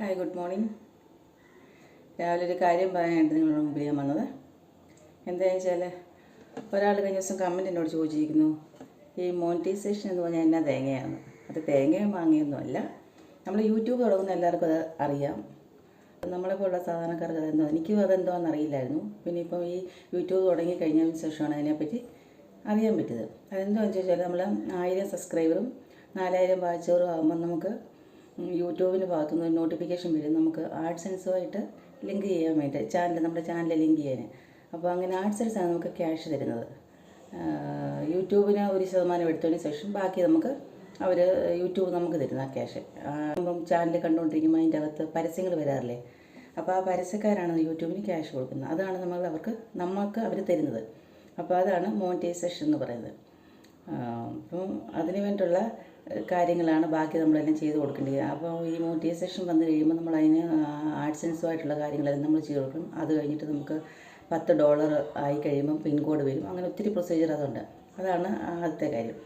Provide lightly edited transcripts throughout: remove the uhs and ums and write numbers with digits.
Hi, good morning. രാവിലെ ഒരു കാര്യം പറയാനായിട്ട് നിങ്ങളുടെ മുമ്പിൽ ഞാൻ വന്നത്. എന്താണെന്ന് വെച്ചാൽ, ഒരാൾ കഴിഞ്ഞ ദിവസം കമൻറ്റ് എന്നോട് ചോദിച്ചിരിക്കുന്നു, ഈ മോണിറ്റൈസേഷൻ എന്ന് പറഞ്ഞാൽ എന്നാ തേങ്ങയാണ്. അത് തേങ്ങയും മാങ്ങയൊന്നും അല്ല. നമ്മൾ യൂട്യൂബ് തുടങ്ങുന്ന എല്ലാവർക്കും അത് അറിയാം. നമ്മളെപ്പോലുള്ള സാധാരണക്കാർക്ക് അതെന്തോ, എനിക്കും അതെന്തോന്ന് അറിയില്ലായിരുന്നു. പിന്നെ ഇപ്പം ഈ യൂട്യൂബ് തുടങ്ങി കഴിഞ്ഞതിന് ശേഷമാണ് അതിനെപ്പറ്റി അറിയാൻ പറ്റിയത്. അതെന്താണെന്ന് ചോദിച്ചാൽ, നമ്മൾ 1000 സബ്സ്ക്രൈബറും 4000 വാച്ചവറും ആകുമ്പോൾ നമുക്ക് യൂട്യൂബിൻ്റെ ഭാഗത്തുനിന്ന് ഒരു നോട്ടിഫിക്കേഷൻ വരും. നമുക്ക് ആഡ്സെൻസുമായിട്ട് ലിങ്ക് ചെയ്യാൻ വേണ്ടി നമ്മുടെ ചാനൽ ലിങ്ക് ചെയ്യാൻ. അപ്പോൾ അങ്ങനെ ആഡ്സെൻസാണ് നമുക്ക് ക്യാഷ് തരുന്നത്. യൂട്യൂബിന് 1% എടുത്തതിന് ശേഷം ബാക്കി നമുക്ക് അവർ യൂട്യൂബ് നമുക്ക് തരുന്ന ആ ക്യാഷ്. അപ്പം ചാനൽ കണ്ടുകൊണ്ടിരിക്കുമ്പോൾ അതിൻ്റെ അകത്ത് പരസ്യങ്ങൾ വരാറില്ലേ, അപ്പോൾ ആ പരസ്യക്കാരാണ് യൂട്യൂബിന് ക്യാഷ് കൊടുക്കുന്നത്. അതാണ് നമ്മൾക്ക് അവർ തരുന്നത്. അപ്പോൾ അതാണ് മോണിറ്റൈസേഷൻ എന്ന് പറയുന്നത്. അപ്പം അതിന് വേണ്ടിയുള്ള കാര്യങ്ങളാണ് ബാക്കി നമ്മളെല്ലാം ചെയ്ത് കൊടുക്കേണ്ടത്. അപ്പോൾ ഈ മോണിറ്റൈസേഷൻ വന്നു കഴിയുമ്പോൾ നമ്മൾ അതിന് ആഡ്സെൻസുമായിട്ടുള്ള കാര്യങ്ങളെല്ലാം നമ്മൾ ചെയ്ത് കൊടുക്കും. അത് കഴിഞ്ഞിട്ട് നമുക്ക് $10 ആയി കഴിയുമ്പം പിൻകോഡ് വരും. അങ്ങനെ ഒത്തിരി പ്രൊസീജിയർ അതുണ്ട്. അതാണ് ആദ്യത്തെ കാര്യം.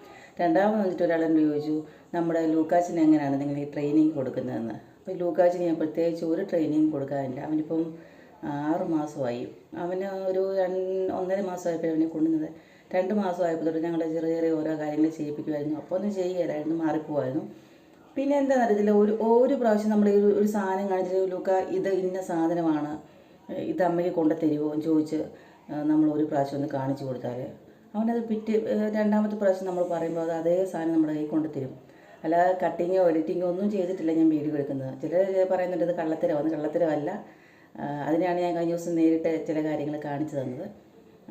രണ്ടാമത് വന്നിട്ട് ഒരാളെന്നോട് ചോദിച്ചു, നമ്മുടെ ലൂക്കാച്ചിന് എങ്ങനെയാണ് നിങ്ങൾ ഈ ട്രെയിനിങ് കൊടുക്കുന്നതെന്ന്. അപ്പോൾ ലൂക്കാച്ചിന് ഞാൻ പ്രത്യേകിച്ച് ഒരു ട്രെയിനിങ് കൊടുക്കാറില്ല. അവനിപ്പം 6 മാസമായി. അവന് ഒരു 1.5 മാസമായപ്പോൾ അവനെ കൊണ്ടുവന്നത്. 2 മാസമായപ്പോൾ തൊട്ട് ഞങ്ങൾ ചെറിയ ഓരോ കാര്യങ്ങൾ ചെയ്യിപ്പിക്കുമായിരുന്നു. അപ്പോൾ ഒന്നും ചെയ്യുകയില്ലായിരുന്നു, മാറിപ്പോവായിരുന്നു. പിന്നെ എന്താണെന്ന് അറിയത്തില്ല, ഒരു പ്രാവശ്യം നമ്മൾ ഒരു സാധനം കാണിച്ചിട്ട്, ലൂക്ക ഇത് ഇന്ന സാധനമാണ്, ഇത് അമ്മയ്ക്ക് കൊണ്ടു തരുമോ എന്ന് ചോദിച്ച് നമ്മൾ ഒരു പ്രാവശ്യം ഒന്ന് കാണിച്ചു കൊടുത്താൽ അവനത് രണ്ടാമത്തെ പ്രാവശ്യം നമ്മൾ പറയുമ്പോൾ അത് അതേ സാധനം നമ്മുടെ കൈ കൊണ്ടു തരും. അല്ലാതെ കട്ടിങ്ങോ എഡിറ്റിങ്ങോ ഒന്നും ചെയ്തിട്ടില്ല ഞാൻ വീഡിയോ എടുക്കുന്നത്. ചിലർ പറയുന്നുണ്ട് ഇത് കള്ളത്തരമല്ല. അതിനാണ് ഞാൻ കഴിഞ്ഞ ദിവസം നേരിട്ട് ചില കാര്യങ്ങൾ കാണിച്ചു തന്നത്.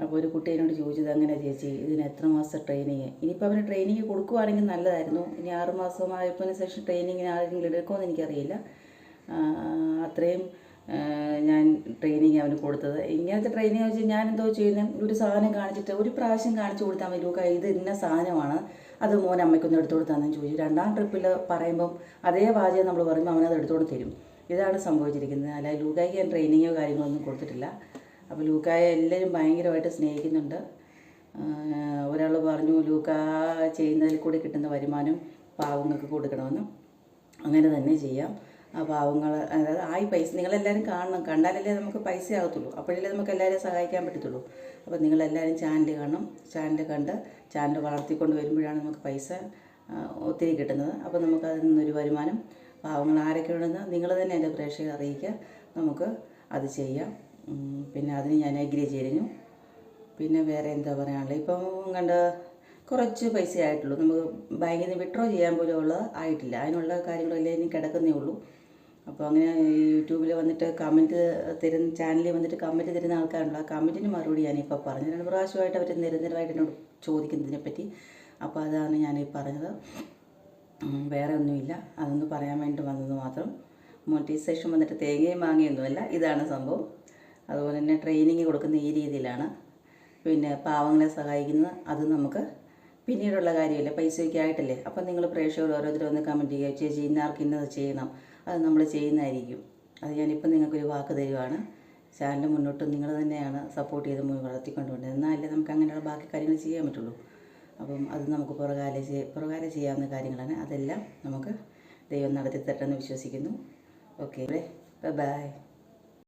അപ്പോൾ ഒരു കുട്ടി എന്നോട് ചോദിച്ചത്, അങ്ങനെ ചേച്ചി ഇതിന് എത്ര മാസം ട്രെയിനിങ്? ഇനിയിപ്പോൾ അവന് ട്രെയിനിങ് കൊടുക്കുവാണെങ്കിൽ നല്ലതായിരുന്നു. ഇനി 6 മാസമായതിന് ശേഷം ട്രെയിനിങ്ങിന് ആരെങ്കിലും എടുക്കുമെന്ന് എനിക്കറിയില്ല. അത്രയും ഞാൻ ട്രെയിനിങ് അവന് കൊടുത്തത്. ഇങ്ങനത്തെ ട്രെയിനിങ് വെച്ച് ഞാൻ എന്തോ ചെയ്യുന്നത്, ഒരു സാധനം കാണിച്ചിട്ട് ഒരു പ്രാവശ്യം കാണിച്ചു കൊടുത്താൽ മതി, ലൂക്ക ഇത് ഇന്ന സാധനമാണ്, അത് മോൻ അമ്മയ്ക്കൊന്ന് എടുത്തു കൊടുത്താണെന്ന് ചോദിച്ചു. 2ാം ട്രിപ്പിൽ പറയുമ്പം അതേ വാചകം നമ്മൾ പറയുമ്പോൾ അവനത് എടുത്തുകൊണ്ട് തരും. ഇതാണ് സംഭവിച്ചിരിക്കുന്നത്. അല്ലാതെ ലൂക്കായ്ക്ക് ഞാൻ ട്രെയിനിങ്ങോ കാര്യങ്ങളോ ഒന്നും കൊടുത്തിട്ടില്ല. അപ്പോൾ ലൂക്കായെ എല്ലാവരും ഭയങ്കരമായിട്ട് സ്നേഹിക്കുന്നുണ്ട്. ഒരാൾ പറഞ്ഞു, ലൂക്ക ചെയ്യുന്നതിൽ കൂടി കിട്ടുന്ന വരുമാനം പാവങ്ങൾക്ക് കൊടുക്കണമെന്ന്. അങ്ങനെ തന്നെ ചെയ്യാം. ആ പാവങ്ങൾ, അതായത് പൈസ നിങ്ങളെല്ലാവരും കാണണം. കണ്ടാലല്ലേ നമുക്ക് പൈസ ആകത്തുള്ളൂ. അപ്പോഴല്ലേ നമുക്ക് എല്ലാവരെയും സഹായിക്കാൻ പറ്റത്തുള്ളൂ. അപ്പോൾ നിങ്ങളെല്ലാവരും ചാനൽ കാണണം. ചാനൽ കണ്ട് ചാനൽ വളർത്തിക്കൊണ്ട് വരുമ്പോഴാണ് നമുക്ക് പൈസ ഒത്തിരി കിട്ടുന്നത്. അപ്പോൾ നമുക്ക് അതിൽ നിന്നൊരു വരുമാനം പാവങ്ങൾ ആരൊക്കെ ഉണ്ടെന്ന് നിങ്ങൾ തന്നെ എൻ്റെ പ്രേക്ഷകരെ അറിയിക്കുക. നമുക്ക് അത് ചെയ്യാം. പിന്നെ അതിന് ഞാൻ അഗ്രി ചെയ്തിരുന്നു. പിന്നെ വേറെ എന്താ പറയാനുള്ളത്, ഇപ്പം കുറച്ച് പൈസ ആയിട്ടുള്ളൂ. നമുക്ക് ബാങ്കിൽ നിന്ന് വിഡ്രോ ചെയ്യാൻ പോലും ആയിട്ടില്ല. അതിനുള്ള കാര്യങ്ങളെല്ലാം ഇനി കിടക്കുന്നേ ഉള്ളൂ. അപ്പോൾ അങ്ങനെ യൂട്യൂബിൽ വന്നിട്ട് ചാനലിൽ വന്നിട്ട് കമൻറ്റ് തരുന്ന ആൾക്കാരുണ്ട്. ആ കമൻറ്റിന് മറുപടി ഞാനിപ്പോൾ പറഞ്ഞു. 2 പ്രാവശ്യമായിട്ട് അവർ നിരന്തരമായിട്ട് എന്നോട് ചോദിക്കുന്നതിനെപ്പറ്റി. അപ്പോൾ അതാണ് ഞാനീ പറഞ്ഞത്. വേറെ ഒന്നുമില്ല, അതൊന്ന് പറയാൻ വേണ്ടി വന്നത് മാത്രം. മോണിറ്റൈസേഷൻ വന്നിട്ട് തേങ്ങയും മാങ്ങയൊന്നുമല്ല, ഇതാണ് സംഭവം. അതുപോലെ തന്നെ ട്രെയിനിങ് കൊടുക്കുന്ന ഈ രീതിയിലാണ്. പിന്നെ പാവങ്ങളെ സഹായിക്കുന്നത് അത് നമുക്ക് പിന്നീടുള്ള കാര്യമില്ല, പൈസയൊക്കെ ആയിട്ടല്ലേ. അപ്പം നിങ്ങൾ പ്രേക്ഷകർ ഓരോരുത്തരും ഒന്ന് കമൻറ്റ് ചെയ്യുക, ചേച്ചി ഇന്നാർക്ക് ഇന്നത് ചെയ്യണം, അത് നമ്മൾ ചെയ്യുന്നതായിരിക്കും. അത് ഞാനിപ്പം നിങ്ങൾക്കൊരു വാക്ക് തരുവാണ്. ചാനൽ മുന്നോട്ട് നിങ്ങൾ തന്നെയാണ് സപ്പോർട്ട് ചെയ്ത് വളർത്തിക്കൊണ്ടുപോകുന്നത്. എന്നാലേ നമുക്ക് അങ്ങനെയുള്ള ബാക്കി കാര്യങ്ങൾ ചെയ്യാൻ പറ്റുള്ളൂ. അപ്പം അത് നമുക്ക് പുറകാലെ ചെയ്യാവുന്ന കാര്യങ്ങളാണ്. അതെല്ലാം നമുക്ക് ദൈവം നടത്തി തട്ടെന്ന് വിശ്വസിക്കുന്നു. Okay, by.